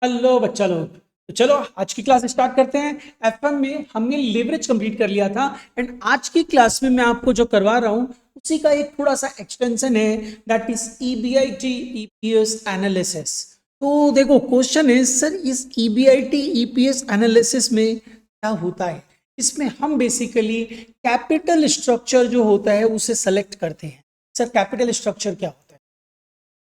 Hello बच्चा लोग। तो चलो आज की क्लास स्टार्ट करते हैं। एफएम में हमने लेवरेज कंप्लीट कर लिया था एंड आज की क्लास में मैं आपको जो करवा रहा हूं उसी का एक थोड़ा सा एक्सटेंशन है, that is EBIT EPS analysis. तो देखो क्वेश्चन है सर, इस ईबीआईटी ईपीएस एनालिसिस में क्या होता है। इसमें हम बेसिकली कैपिटल स्ट्रक्चर जो होता है उसे सेलेक्ट करते हैं। सर कैपिटल स्ट्रक्चर क्या होता है?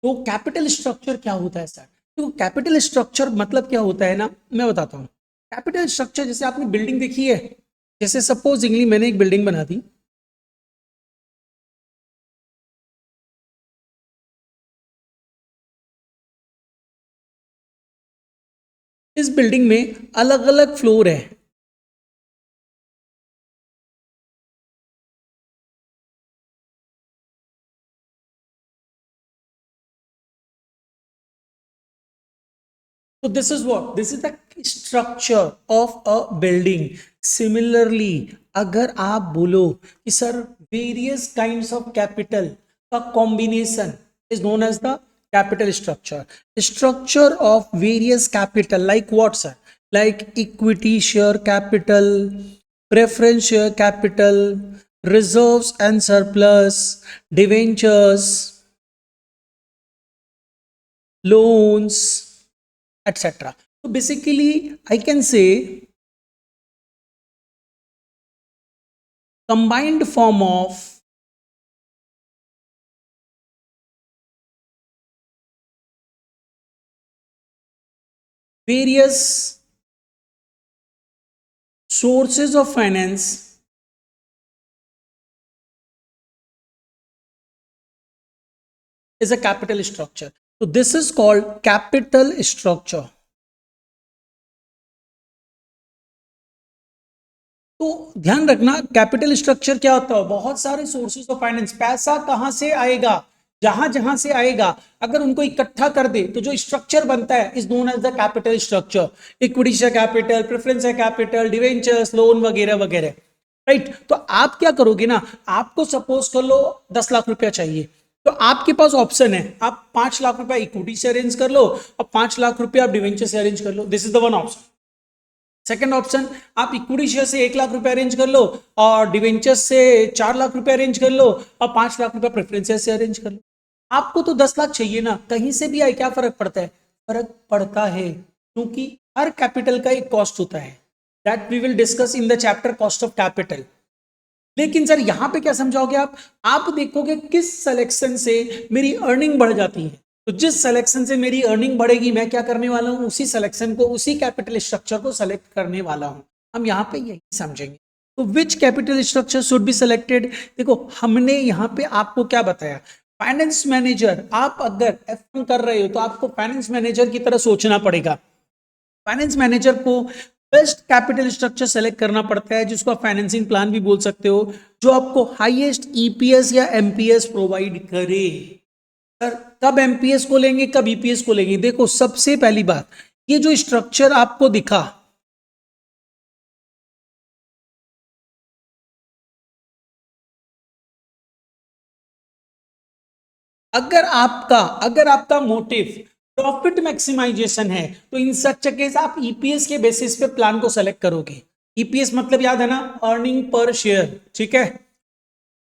तो कैपिटल स्ट्रक्चर क्या होता है सर? तो कैपिटल स्ट्रक्चर मतलब क्या होता है ना, मैं बताता हूँ। कैपिटल स्ट्रक्चर जैसे आपने बिल्डिंग देखी है, जैसे सपोजिंगली मैंने एक बिल्डिंग बना दी। इस बिल्डिंग में अलग अलग फ्लोर है। So this is what? This is the structure of a building. Similarly, अगर आप बोलो कि sir various kinds of capital का combination is known as the capital structure. Structure of various capital like what sir? Like equity share capital, preference share capital, reserves and surplus, debentures, loans, etc. So basically, I can say combined form of various sources of finance is a capital structure. So this is called capital structure. तो ध्यान रखना capital structure क्या होता है, बहुत सारे sources of finance, पैसा कहां से आएगा, जहां जहां से आएगा, अगर उनको इकट्ठा कर दे तो जो स्ट्रक्चर बनता है is known as the capital structure. Equity share capital, preference share capital, debentures, loan वगैरह वगैरह। राइट, तो आप क्या करोगे ना, आपको सपोज कर लो 10 लाख रुपया चाहिए, तो आपके पास ऑप्शन है, आप 5 लाख रुपया इक्विटी से अरेंज कर लो और 5 लाख रुपया आप डिवेंचर से अरेंज कर लो। This is the one option. Second option, आप इक्विटी शेयर से 1 लाख रुपए अरेंज कर लो और डिवेंचर से 4 लाख रुपए अरेंज कर लो और 5 लाख रुपए प्रेफरेंस से अरेंज कर लो। आपको तो 10 लाख चाहिए ना, कहीं से भी आए, क्या फर्क पड़ता है? फर्क पड़ता है, क्योंकि हर कैपिटल का एक कॉस्ट होता है, that we will discuss in the chapter cost of capital. लेकिन सर यहां पे क्या समझाओगे आप देखोगे किस सिलेक्शन से मेरी अर्निंग बढ़ जाती है। तो जिस सिलेक्शन से मेरी अर्निंग बढ़ेगी मैं क्या करने वाला हूं, उसी सिलेक्शन को, उसी कैपिटल स्ट्रक्चर को सेलेक्ट करने वाला हूं। हम यहां पे यही समझेंगे। तो which capital structure should be selected? देखो हमने यहां पे आपको क्या बताया, फाइनेंस मैनेजर, आप अगर एफ कर रहे हो तो आपको फाइनेंस मैनेजर की तरह सोचना पड़ेगा। फाइनेंस मैनेजर को बेस्ट कैपिटल स्ट्रक्चर सेलेक्ट करना पड़ता है, जिसको आप फाइनेंसिंग प्लान भी बोल सकते हो, जो आपको हाईएस्ट ईपीएस या एमपीएस प्रोवाइड करे। सर कब एमपीएस को लेंगे, कब ईपीएस को लेंगे? देखो सबसे पहली बात, ये जो स्ट्रक्चर आपको दिखा, अगर आपका मोटिव प्रॉफिट मैक्सिमाइजेशन है तो इन सच केस आप ईपीएस के बेसिस पे प्लान को सेलेक्ट करोगे। ईपीएस मतलब याद है ना, अर्निंग पर शेयर, ठीक है।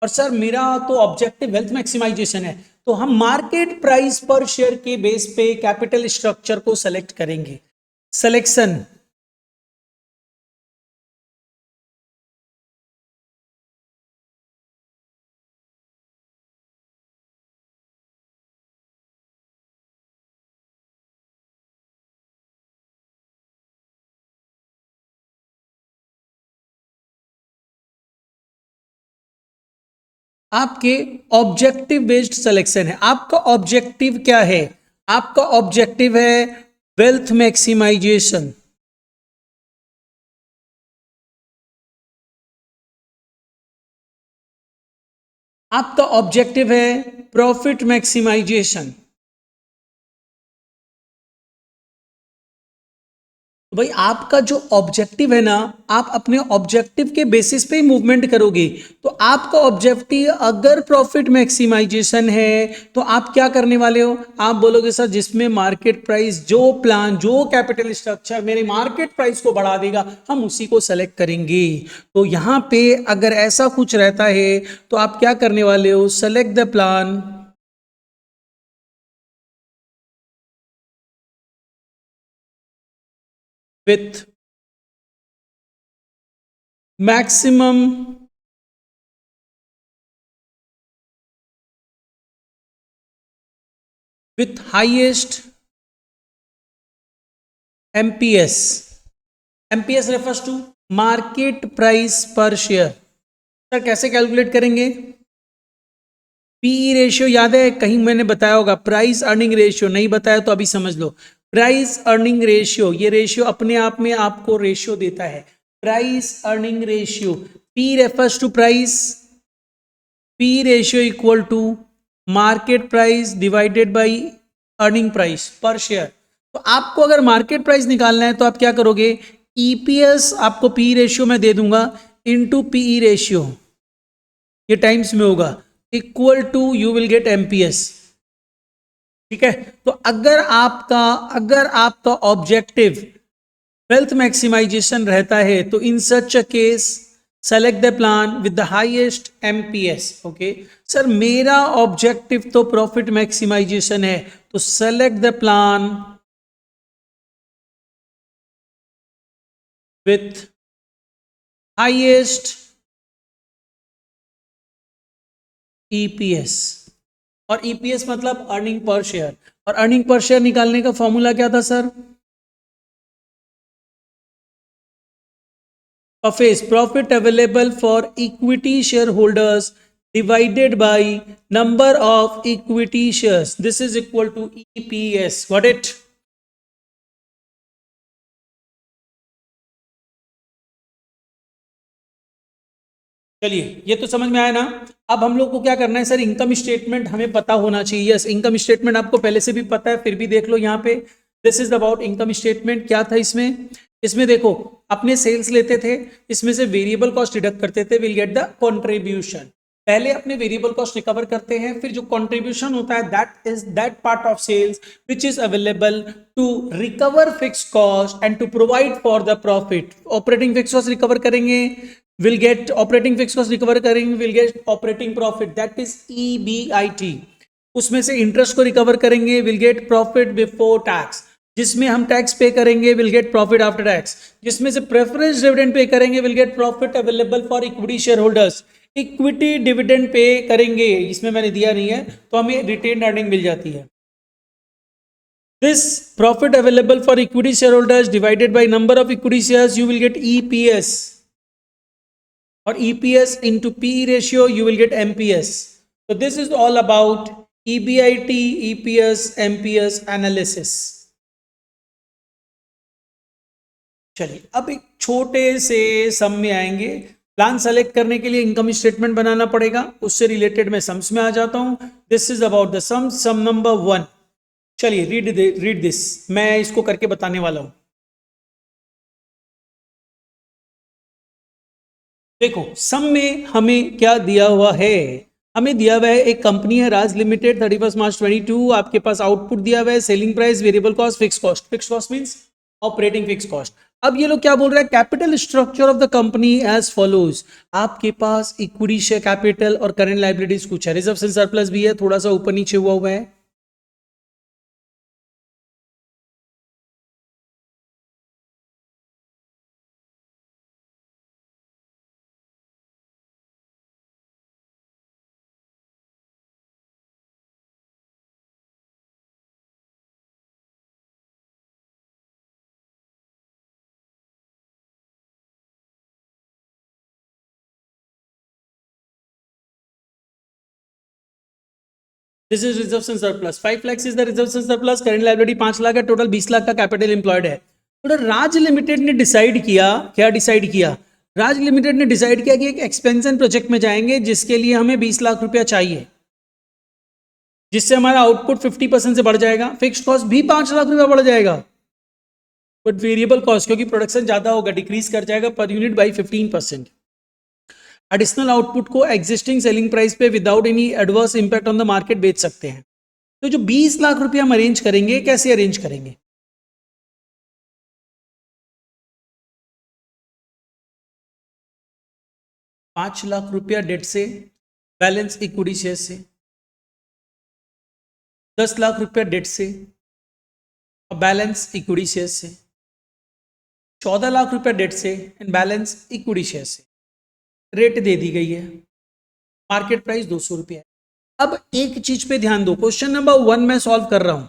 और सर मेरा तो ऑब्जेक्टिव वेल्थ मैक्सिमाइजेशन है, तो हम मार्केट प्राइस पर शेयर के बेस पे कैपिटल स्ट्रक्चर को सेलेक्ट करेंगे। सिलेक्शन, आपके ऑब्जेक्टिव बेस्ड सिलेक्शन है। आपका ऑब्जेक्टिव क्या है? आपका ऑब्जेक्टिव है वेल्थ मैक्सिमाइजेशन। आपका ऑब्जेक्टिव है प्रॉफिट मैक्सिमाइजेशन। तो भाई आपका जो ऑब्जेक्टिव है ना, आप अपने ऑब्जेक्टिव के बेसिस पे ही मूवमेंट करोगे। तो आपका ऑब्जेक्टिव अगर प्रॉफिट मैक्सिमाइजेशन है तो आप क्या करने वाले हो, आप बोलोगे सर जिसमें मार्केट प्राइस, जो प्लान, जो कैपिटल स्ट्रक्चर मेरे मार्केट प्राइस को बढ़ा देगा, हम उसी को सेलेक्ट करेंगे। तो यहां पे अगर ऐसा कुछ रहता है तो आप क्या करने वाले हो, select the plan with maximum with highest MPS. MPS refers to market price per share. Sir कैसे कैलकुलेट करेंगे, पीई रेशियो याद है, कहीं मैंने बताया होगा, प्राइस अर्निंग रेशियो नहीं बताया तो अभी समझ लो। प्राइस अर्निंग रेशियो, ये रेशियो अपने आप में आपको रेशियो देता है, price earning ratio. P refers to price, P ratio equal to market price divided by earning price per share. तो आपको अगर मार्केट प्राइस निकालना है तो आप क्या करोगे, ईपीएस आपको पी रेशियो में दे दूंगा इनटू पीई रेशियो, ये टाइम्स में होगा, equal to you will get MPS. ठीक है, तो अगर आपका ऑब्जेक्टिव वेल्थ मैक्सिमाइजेशन रहता है तो in such a case select the plan with the highest MPS. Okay sir मेरा ऑब्जेक्टिव तो प्रॉफिट मैक्सिमाइजेशन है, तो select the plan with highest EPS. और ईपीएस मतलब अर्निंग पर शेयर, और अर्निंग पर शेयर निकालने का फॉर्मूला क्या था sir, PAFES, profit available for equity shareholders divided by number of equity shares. This is equal to EPS. Got it? चलिए ये तो समझ में आया ना। अब हम लोग को क्या करना है सर, इनकम स्टेटमेंट हमें पता होना चाहिए। यस, इनकम स्टेटमेंट आपको पहले से भी पता है, फिर भी देख लो यहाँ पे, this is about income statement. क्या था इसमें, इसमें देखो अपने सेल्स लेते थे, इसमें से वेरिएबल कॉस्ट डिडक्ट करते थे, विल गेट द कंट्रीब्यूशन। पहले अपने वेरिएबल कॉस्ट रिकवर करते हैं, फिर जो कंट्रीब्यूशन होता है that is that part of sales which is available to recover fix cost and to provide for the profit. Operating fix cost recover करेंगे, will get operating fix cost recover करेंगे, will get operating profit, that is EBIT. उसमें से interest को recover करेंगे, will get profit before tax. जिसमें हम tax pay करेंगे will get profit after tax. जिसमें से प्रेफरेंस डिविडेंड पे करेंगे will get profit available for equity share holders. Equity dividend pay करेंगे, इसमें मैंने दिया नहीं है, तो हमें रिटेन अर्निंग मिल जाती है। This profit available for equity share holders divided by number of equity shares, you will gate EPS, और EPS into P ratio you will get MPS. So this is all about EBIT, EPS, MPS analysis. चलिए अब एक छोटे से सम में आएंगे। Plan select करने के लिए इनकम स्टेटमेंट बनाना पड़ेगा, उससे रिलेटेड मैं सम्स में आ जाता हूं। This is about the sum number 1। चलिए रीड दिस, मैं इसको करके बताने वाला हूं। देखो सम में हमें क्या दिया हुआ है, हमें दिया हुआ है एक कंपनी है राज लिमिटेड, 31 मार्च 22। आपके पास आउटपुट दिया हुआ है, selling price, variable cost, fix cost. Fix cost means operating fix cost. अब ये लोग क्या बोल रहे हैं, capital structure of the company as follows. आपके पास इक्विटी शेयर कैपिटल और करंट लायबिलिटीज कुछ है, रिजर्व एंड सरप्लस भी है, थोड़ा सा ऊपर नीचे हुआ है। This is reserve and surplus, 5 lakh is the reserve and surplus, current liability 5 lakh है, टोटल 20 लाख का कैपिटल एम्प्लॉयड है। तो राज लिमिटेड ने डिसाइड किया, क्या डिसाइड किया, राज लिमिटेड ने डिसाइड किया कि एक एक्सपेंशन प्रोजेक्ट में जाएंगे जिसके लिए हमें 20 लाख रुपया चाहिए, जिससे हमारा आउटपुट 50% से बढ़ जाएगा, फिक्स्ड कॉस्ट भी 5 लाख रुपया बढ़ जाएगा। बट वेरिएबल कॉस्ट क्योंकि प्रोडक्शन ज्यादा होगा डिक्रीज कर जाएगा per unit by 15%। Additional output को एग्जिस्टिंग सेलिंग प्राइस पे without any adverse impact on the market बेच सकते हैं। तो जो 20 लाख रुपया हम अरेंज करेंगे कैसे अरेंज करेंगे? ₹5 लाख डेट से, बैलेंस इक्विटी शेयर से, ₹10 लाख डेट से और बैलेंस इक्विटी शेयर से, ₹14 लाख डेट से एंड बैलेंस इक्विटी शेयर से। रेट दे दी गई है, मार्केट प्राइस ₹200 है। अब एक चीज पे ध्यान दो, क्वेश्चन नंबर 1 मैं सॉल्व कर रहा हूं।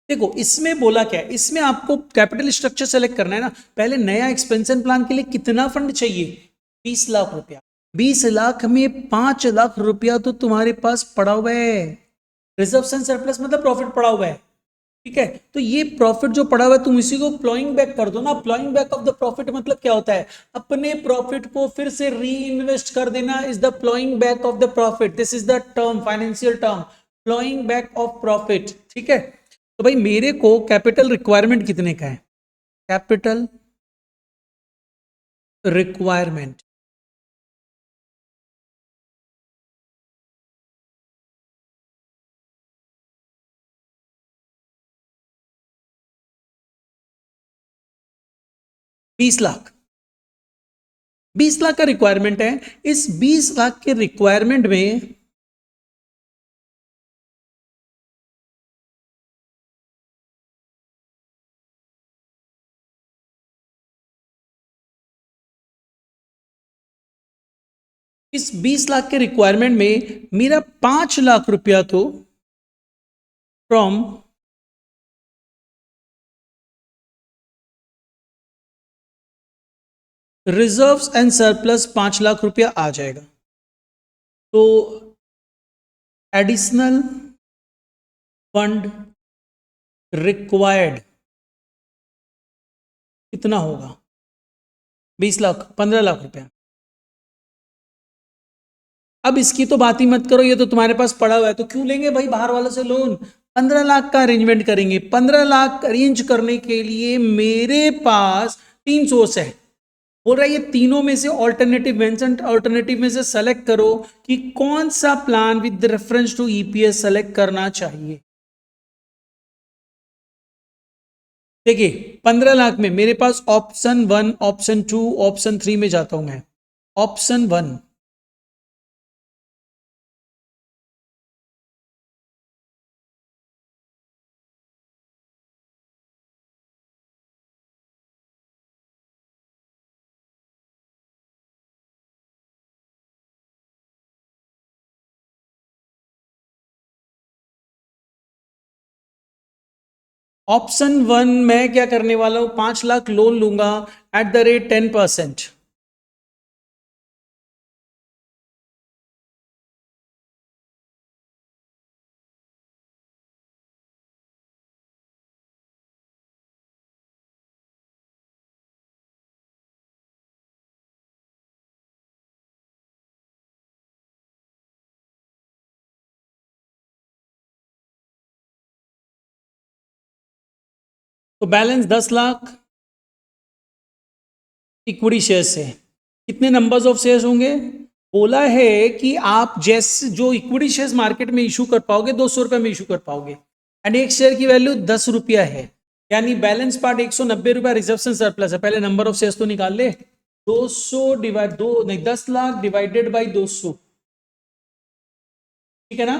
देखो इसमें बोला क्या है, इसमें आपको कैपिटल स्ट्रक्चर सेलेक्ट करना है ना। पहले नया एक्सपेंशन प्लान के लिए कितना फंड चाहिए? ₹20 लाख। 20 लाख में ₹5 लाख तो तुम्हारे पास पड़ा हुआ है। रिजर्व एंड सरप्लस मतलब प्रॉफिट पड़ा हुआ है, ठीक है। तो ये प्रॉफिट जो पड़ा हुआ है तुम इसी को प्लॉइंग बैक कर दो ना। Ploughing back of the profit मतलब क्या होता है? अपने प्रॉफिट को फिर से री इन्वेस्ट कर देना is the ploughing back of the profit. This is the term, financial term, ploughing back of profit, ठीक है। तो भाई मेरे को कैपिटल रिक्वायरमेंट कितने का है? Capital requirement ₹20 lakh. 20 लाख का रिक्वायरमेंट है। इस 20 लाख के रिक्वायरमेंट में इस 20 लाख के रिक्वायरमेंट में मेरा ₹5 लाख तो from reserves and surplus ₹5 lakh आ जाएगा। तो एडिशनल फंड रिक्वायर्ड कितना होगा? 20 लाख, ₹15 लाख। अब इसकी तो बात ही मत करो, ये तो तुम्हारे पास पड़ा हुआ है तो क्यों लेंगे भाई बाहर वालों से लोन? 15 लाख का अरेंजमेंट करेंगे। 15 लाख अरेंज करने के लिए मेरे पास 3 सोर्स है। बोल रहा है ये तीनों में से ऑल्टरनेटिव मेंशन, ऑल्टरनेटिव में से सेलेक्ट करो कि कौन सा plan with reference to EPS select करना चाहिए। देखिए 15 लाख में मेरे पास ऑप्शन 1, ऑप्शन 2, ऑप्शन 3 में जाता हूं मैं। ऑप्शन 1, ऑप्शन 1 में क्या करने वाला हूं, 5 लाख लोन लूंगा एट द रेट 10%। तो बैलेंस 10 लाख इक्विटी शेयर से। कितने नंबर्स ऑफ शेयर्स होंगे? बोला है कि आप जैसे जो इक्विटी शेयर्स मार्केट में इशू कर पाओगे ₹200 में इशू कर पाओगे एंड एक शेयर की वैल्यू ₹10 है। यानी बैलेंस पार्ट ₹190 रिजर्व सरप्लस है। पहले नंबर ऑफ शेयर्स तो निकाल ले। 200 डिवाइड दो नहीं 10 लाख डिवाइडेड बाई 200, ठीक है ना?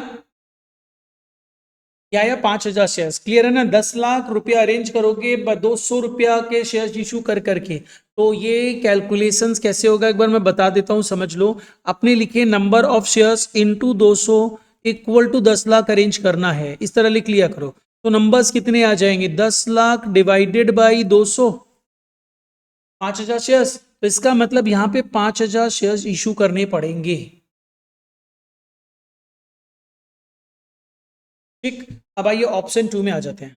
या 5,000 शेयर्स, क्लियर है ना? ₹10 लाख अरेंज करोगे ₹200 के शेयर्स इशू कर करके। तो ये कैलकुलेशंस कैसे होगा एक बार मैं बता देता हूं, समझ लो। अपने लिखे number of shares into 200 equal to 10 lakh arrange करना है, इस तरह लिख लिया करो। तो नंबर्स कितने आ जाएंगे? 10 लाख डिवाइडेड बाई 200, 5,000 शेयर्स। तो इसका मतलब यहां पे 5,000 शेयर्स इशू करने पड़ेंगे, ठीक। अब आइए ऑप्शन 2 में आ जाते हैं।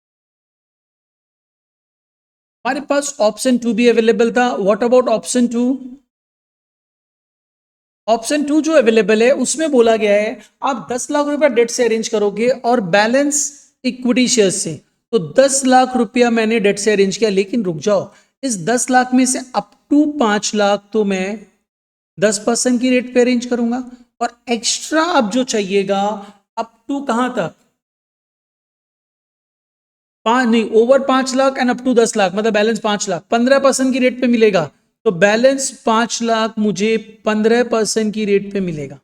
हमारे पास ऑप्शन 2 भी अवेलेबल था। What about option 2? ऑप्शन 2 जो अवेलेबल है उसमें बोला गया है आप 10 लाख रुपया डेट से अरेंज करोगे और बैलेंस इक्विटी शेयर से। तो 10 लाख रुपया मैंने डेट से अरेंज किया, लेकिन रुक जाओ, इस 10 लाख में से अप टू 5 लाख तो मैं 10% की रेट पे अरेंज करूंगा, और एक्स्ट्रा अब जो चाहिएगा अप टू कहां तक, पांच नहीं, over 5 lakh and up to 10 lakh, मतलब बैलेंस 5 लाख 15% की रेट पे मिलेगा। तो बैलेंस 5 लाख मुझे 15% की रेट पे मिलेगा।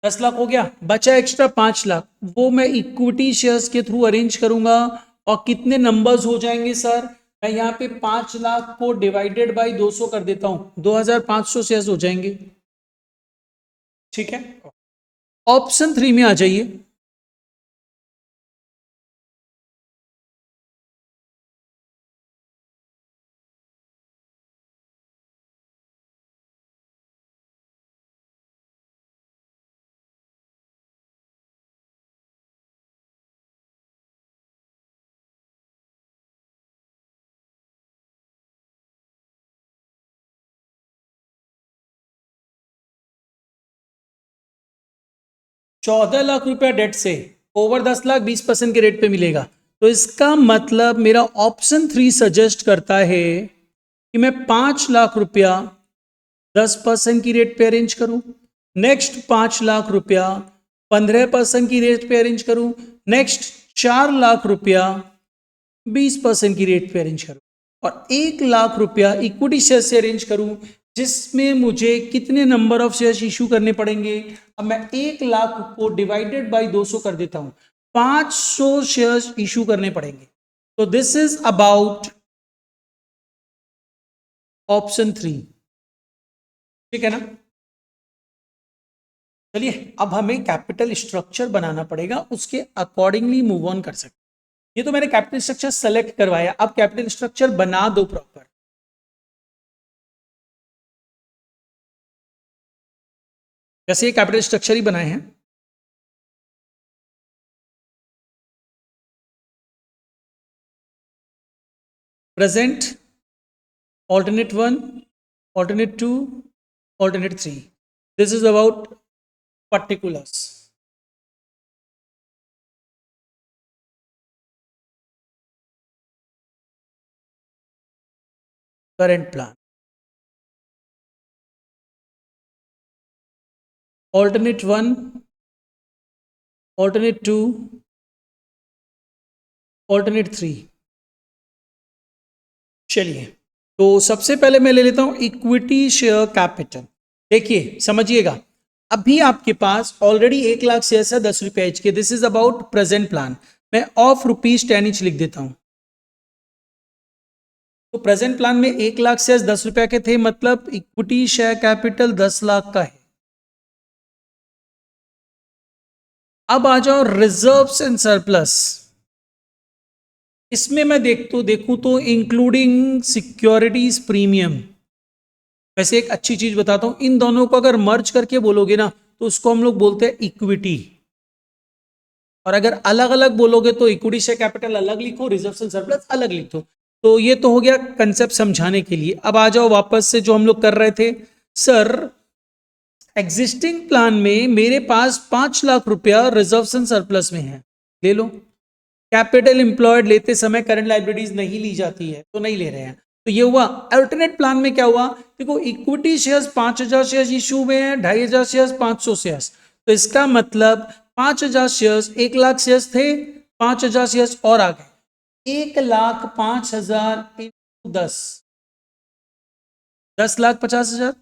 10 लाख हो गया, बचा एक्स्ट्रा 5 लाख, वो मैं इक्विटी शेयर्स के थ्रू अरेंज करूंगा। और कितने नंबर्स हो जाएंगे सर, मैं यहाँ पे 5 लाख को डिवाइडेड बाई 200 कर देता हूं, 2500 शेयर्स हो जाएंगे। ठीक है, ऑप्शन 3 में आ जाइए। 14 लाख रुपया डेट से ओवर 10 लाख 20% के रेट पे मिलेगा। तो इसका मतलब मेरा ऑप्शन 3 सजेस्ट करता है कि मैं 5 लाख रुपया 10% की रेट पे अरेंज करूं, नेक्स्ट 5 लाख रुपया 15% की रेट पे अरेंज करूं, नेक्स्ट 4 लाख रुपया 20% की रेट पे अरेंज करूं, और 1 लाख रुपया इक्विटी शेयर से अरेंज करूं, जिसमें मुझे कितने नंबर ऑफ शेयर्स इशू करने पड़ेंगे। अब मैं 1 लाख को डिवाइडेड बाई 200 कर देता हूं, 500 शेयर्स इशू करने पड़ेंगे। तो दिस इज अबाउट ऑप्शन 3। ठीक है ना। चलिए अब हमें कैपिटल स्ट्रक्चर बनाना पड़ेगा, उसके अकॉर्डिंगली मूव ऑन कर सकते। ये तो मैंने कैपिटल स्ट्रक्चर सेलेक्ट करवाया, अब कैपिटल स्ट्रक्चर बना दो प्रॉपर। जैसे ये कैपिटल स्ट्रक्चर ही बनाए हैं। Present, alternate 1, alternate 2, alternate 3, this is about particulars। current plan, alternate 1, alternate 2, alternate 3। चलिए, तो सबसे पहले मैं ले लेता हूं इक्विटी शेयर कैपिटल। देखिए समझिएगा, अभी आपके पास ऑलरेडी 1 लाख शेयर है 10 रुपए एच के, this is about present plan. मैं ऑफ ₹10 इंच लिख देता हूं। तो प्रेजेंट प्लान में 1 लाख शेयर 10 रुपए के थे, मतलब इक्विटी शेयर कैपिटल 10 लाख का है। अब आ जाओ रिजर्व्स एंड सरप्लस। इसमें मैं देखूं तो इंक्लूडिंग सिक्योरिटीज प्रीमियम। वैसे एक अच्छी चीज बताता हूं, इन दोनों को अगर मर्ज करके बोलोगे ना तो उसको हम लोग बोलते हैं इक्विटी, और अगर अलग अलग बोलोगे तो इक्विटी शेयर कैपिटल अलग लिखो, रिजर्व्स एंड सरप्लस अलग लिखो। तो ये तो हो गया कंसेप्ट समझाने के लिए। अब आ जाओ वापस से जो हम लोग कर रहे थे। सर एग्जिस्टिंग प्लान में मेरे पास 5 लाख रुपया रिजर्व्स एंड सरप्लस में है, ले लो। कैपिटल एम्प्लॉयड लेते समय करंट लाइबिलिटीज नहीं ली जाती है, तो नहीं ले रहे हैं। तो ये हुआ। अल्टरनेट प्लान में क्या हुआ, देखो इक्विटी शेयर्स 5000 शेयर्स इशू हुए हैं, 2500 शेयर्स, 500 शेयर्स। तो इसका मतलब 5000 शेयर्स, 1 लाख शेयर्स थे, 5000 शेयर्स और आ गए, 1,05,000 इंटू 10, 10,50,000।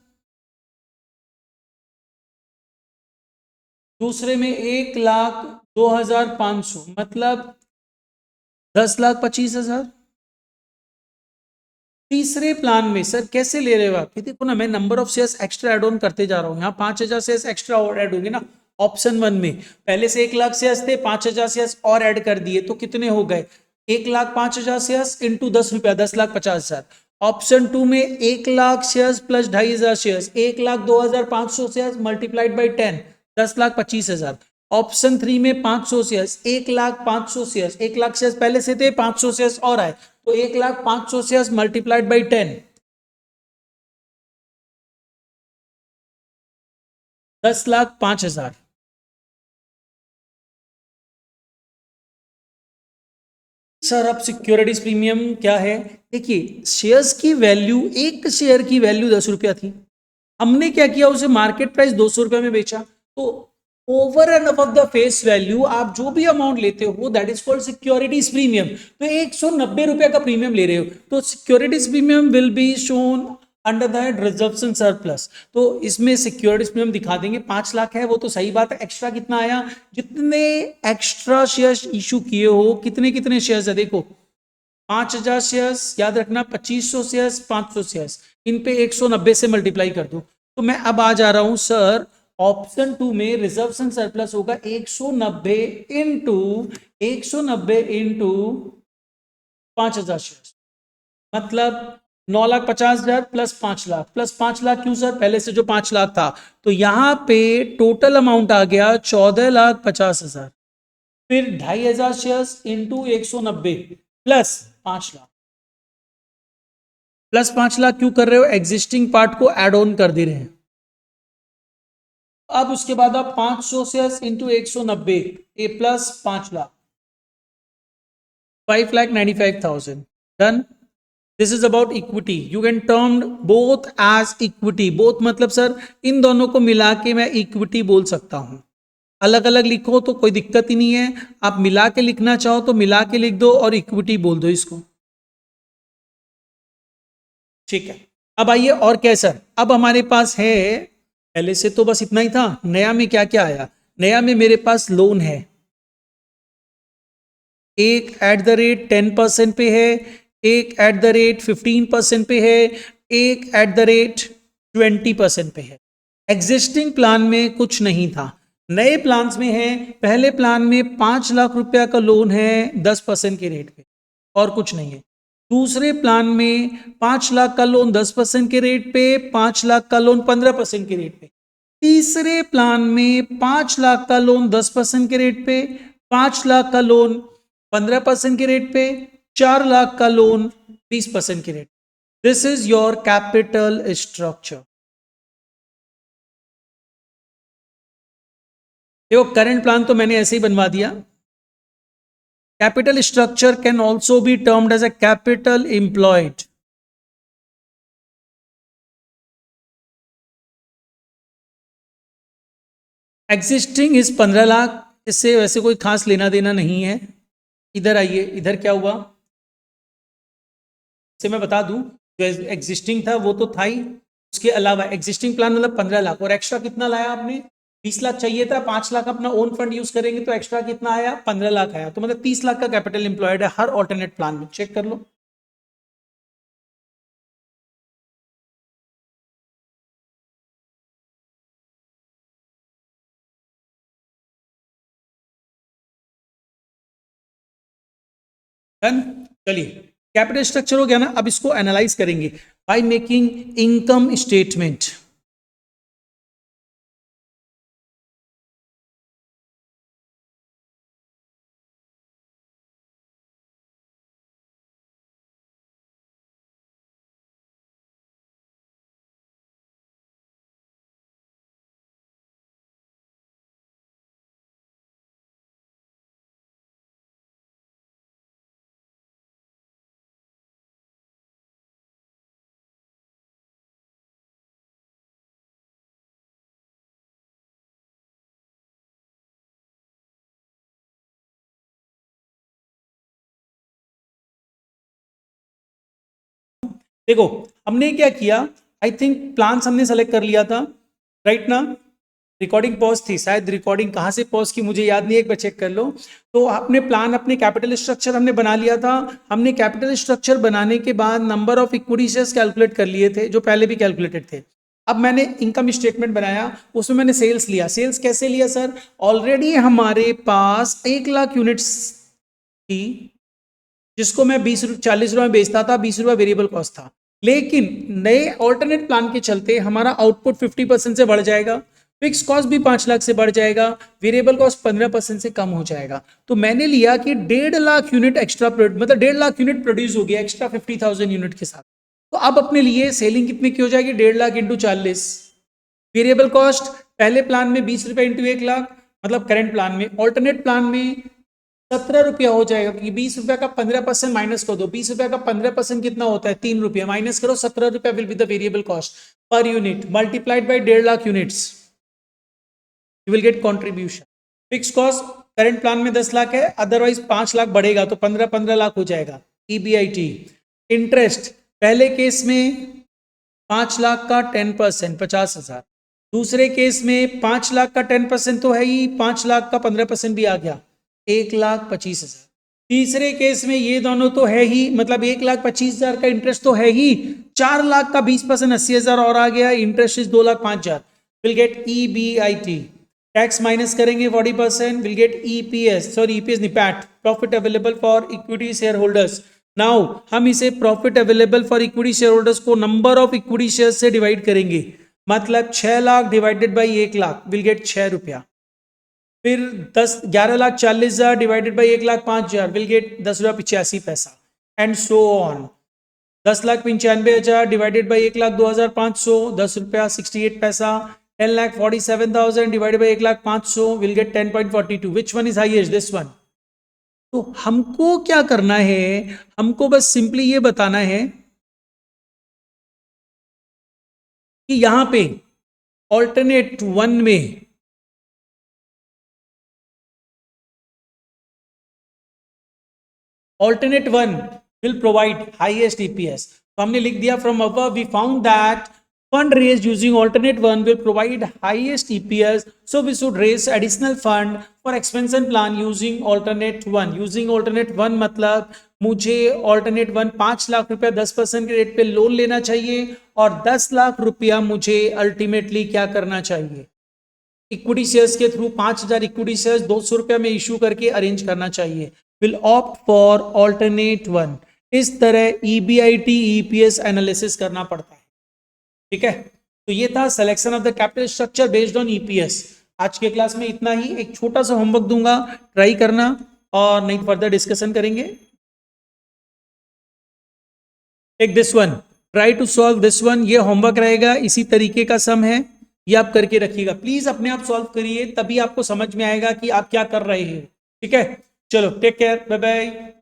दूसरे में 1,02,500, मतलब 10,25,000। तीसरे प्लान में सर कैसे ले रहे हो आप, देखो ना मैं number of shares extra add on करते जा रहा हूं, यहाँ 5,000 शेयर्स एक्स्ट्रा और ऐड होंगे ना। ऑप्शन 1 में पहले से 1 लाख शेयर्स थे, 5,000 शेयर्स और ऐड कर दिए, तो कितने हो गए, 1,05,000 शेयर्स इंटू 10 रुपया, 10,50,000। ऑप्शन 2 में 1 lakh shares plus 2,500 shares, 1,02,500 shares multiplied by 10, 10,25,000। Option 3 में 500 शेयर्स, 1,05,000 शेयर्स, 1 लाख शेयर्स पहले से थे, 500 शेयर्स और आए, तो 1,05,000 शेयर्स मल्टीप्लाइड बाई 10, 10,05,000। सर अब सिक्योरिटीज प्रीमियम क्या है? देखिए शेयर्स की वैल्यू, एक शेयर की वैल्यू 10 रुपया थी, हमने क्या किया, उसे मार्केट प्राइस 200 रुपये में बेचा। तो over and above the face value आप जो भी अमाउंट लेते हो that is called securities premium. तो 190 रुपए का प्रीमियम ले रहे हो, तो securities premium will be shown under the reservation surplus. तो इसमें सिक्योरिटीज प्रीमियम दिखा देंगे 5 लाख है, वो तो सही बात है। एक्स्ट्रा कितना आया, जितने एक्स्ट्रा शेयर्स इशू किए हो, कितने कितने शेयर्स है देखो, 5,000 शेयर्स, याद रखना 2500 शेयर्स, 500 शेयर्स, इन पे 190 से मल्टीप्लाई कर दो। तो मैं अब आ जा रहा हूं सर, ऑप्शन 2 में रिजर्वेशन सरप्लस होगा 190 इंटू 190 इंटू 5,000 शेयर्स, मतलब 9,50,000 प्लस 5 लाख, प्लस 5 लाख क्यों सर, पहले से जो 5 लाख था। तो यहां पे टोटल अमाउंट आ गया 14,50,000, फिर 2,500 shares into 190 plus 5 lakh, plus 5 lakh क्यों कर रहे हो, एग्जिस्टिंग पार्ट को एड ऑन कर दे रहे हैं। अब उसके बाद आप 500 shares into 190 a plus 5 lakh, 5,95,000 done. This is about equity, you can term both as equity, both मतलब सर इन दोनों को मिला के मैं इक्विटी बोल सकता हूं। अलग अलग लिखो तो कोई दिक्कत ही नहीं है, आप मिला के लिखना चाहो तो मिला के लिख दो और इक्विटी बोल दो इसको, ठीक है। अब आइए और क्या सर, अब हमारे पास है, पहले से तो बस इतना ही था, नया में क्या क्या आया, नया में मेरे पास लोन है, एक एट द रेट 10% पे है, एक एट द रेट 15% पे है, एक एट द रेट 20% पे है। एग्जिस्टिंग प्लान में कुछ नहीं था, नए प्लान्स में है। पहले प्लान में 5 लाख रुपया का लोन है 10% के रेट पे और कुछ नहीं है। दूसरे प्लान में 5 लाख का लोन 10% के रेट पे, 5 लाख का लोन 15% के रेट पे। तीसरे प्लान में 5 लाख का लोन 10% के रेट पे, 5 लाख का लोन 15% के रेट पे, 4 लाख का लोन 20% के rate. This is your capital structure. देखो करंट प्लान तो मैंने ऐसे ही बनवा दिया। Capital structure can also be termed as a capital employed. Existing is 15 lakh, इससे वैसे कोई खास लेना देना नहीं है। इधर आइए, इधर क्या हुआ से मैं बता दूं, जो एग्जिस्टिंग था वो तो था ही, उसके अलावा एग्जिस्टिंग प्लान मतलब 15 लाख, और एक्स्ट्रा कितना लाया आपने, 20 लाख चाहिए था, 5 लाख अपना ओन फंड यूज करेंगे तो एक्स्ट्रा कितना आया, 15 लाख आया। तो मतलब 30 लाख का कैपिटल एम्प्लॉयड है हर ऑल्टरनेट प्लान में, चेक कर लो। डन, चलिए कैपिटल स्ट्रक्चर हो गया ना, अब इसको एनालाइज करेंगे बाय मेकिंग इनकम स्टेटमेंट। देखो हमने क्या किया, आई थिंक प्लान्स हमने सेलेक्ट कर लिया था, राइट ना। रिकॉर्डिंग पॉज थी शायद, रिकॉर्डिंग कहाँ से पॉज की मुझे याद नहीं है, एक बार चेक कर लो। तो आपने प्लान, अपने कैपिटल स्ट्रक्चर हमने बना लिया था। हमने कैपिटल स्ट्रक्चर बनाने के बाद number of equity shares calculate कर लिए थे, जो पहले भी कैलकुलेटेड थे। अब मैंने इनकम स्टेटमेंट बनाया, उसमें मैंने सेल्स लिया। सेल्स कैसे लिया सर, ऑलरेडी हमारे पास 1 लाख यूनिट्स थी, जिसको मैं 40 रुपये में बेचता था, 20 रुपये वेरिएबल कॉस्ट था। लेकिन नए ऑल्टरनेट प्लान के चलते हमारा आउटपुट 50% से बढ़ जाएगा, फिक्स कॉस्ट भी 5 लाख से बढ़ जाएगा, वेरिएबल कॉस्ट 15% से कम हो जाएगा। तो मैंने लिया कि 1.5 लाख यूनिट एक्स्ट्रा, मतलब 1.5 लाख यूनिट प्रोड्यूस हो गया एक्स्ट्रा 50,000 यूनिट के साथ। तो अब अपने लिए सेलिंग कितने की हो जाएगी, 1.5 लाख इंटू 40, वेरिएबल कॉस्ट पहले प्लान में 20 रुपए इंटू 1 लाख, मतलब करंट प्लान में। ऑल्टरनेट प्लान में 17 रुपया हो जाएगा, क्योंकि 20 रुपया का 15% माइनस कर दो। 20 रुपया का 15% कितना होता है? 3 रुपया। माइनस करो, 17 रुपया will be the variable cost per unit multiplied by 1.5 lakh units, you will gate contribution. Fix cost current plan में 10 लाख है, अदरवाइज 5 लाख बढ़ेगा तो 15 लाख हो जाएगा। EBIT। इंटरेस्ट पहले केस में 5 लाख का 10% 50,000, दूसरे केस में 5 लाख का 10% तो है ही, 5 लाख का 15% भी आ गया, 1,25,000। तीसरे केस में ये दोनों तो है ही, मतलब 1,25,000 का इंटरेस्ट तो है ही, 4 लाख का 20% 80,000 और आ गया, interest is 2,05,000, will get EBIT। Tax minus करेंगे 40%, will get EPS, sorry EPS नहीं, PAT, profit available for equity share holders. Now हम इसे profit available for equity share holders को नंबर ऑफ इक्विटी शेयर से डिवाइड करेंगे, मतलब 6 lakh divided by 1 lakh will get 6 रुपया। फिर 11,40,000 divided by 1,05,000 will get 10.85 and so on. 10,95,000 divided by 1,02,500 10 रुपया 68 पैसा। 10,47,000 divided by 1,05,000 will get 10.42। Which one is highest? This one. तो हमको क्या करना है, हमको बस सिंपली ये बताना है कि यहां पे ऑल्टरनेट वन में alternate one will provide highest EPS। तो हमने लिख दिया from above we found that fund raised using alternate one will provide highest EPS, so we should raise additional fund for expansion plan using alternate one। using alternate one मतलब मुझे alternate one 5 lakh रुपया 10% के rate पे loan लेना चाहिए और 10 लाख रुपया मुझे अल्टीमेटली क्या करना चाहिए, इक्विटी शेयर्स के थ्रू 5,000 इक्विटी शेयर्स 200 रुपया में इश्यू करके अरेंज करना चाहिए। Will opt for alternate one. इस तरह EBIT EPS एनालिसिस करना पड़ता है, ठीक है। तो ये था selection of the capital structure based on EPS। आज के क्लास में इतना ही, एक छोटा सा होमवर्क दूंगा, ट्राई करना और नहीं फर्दर डिस्कशन करेंगे। Take this one, try to solve this one, ये होमवर्क रहेगा, इसी तरीके का सम है, ये आप करके रखिएगा। प्लीज अपने आप सॉल्व करिए, तभी आपको समझ में आएगा कि आप क्या कर रहे हैं, ठीक है। चलो टेक केयर, बाय बाय।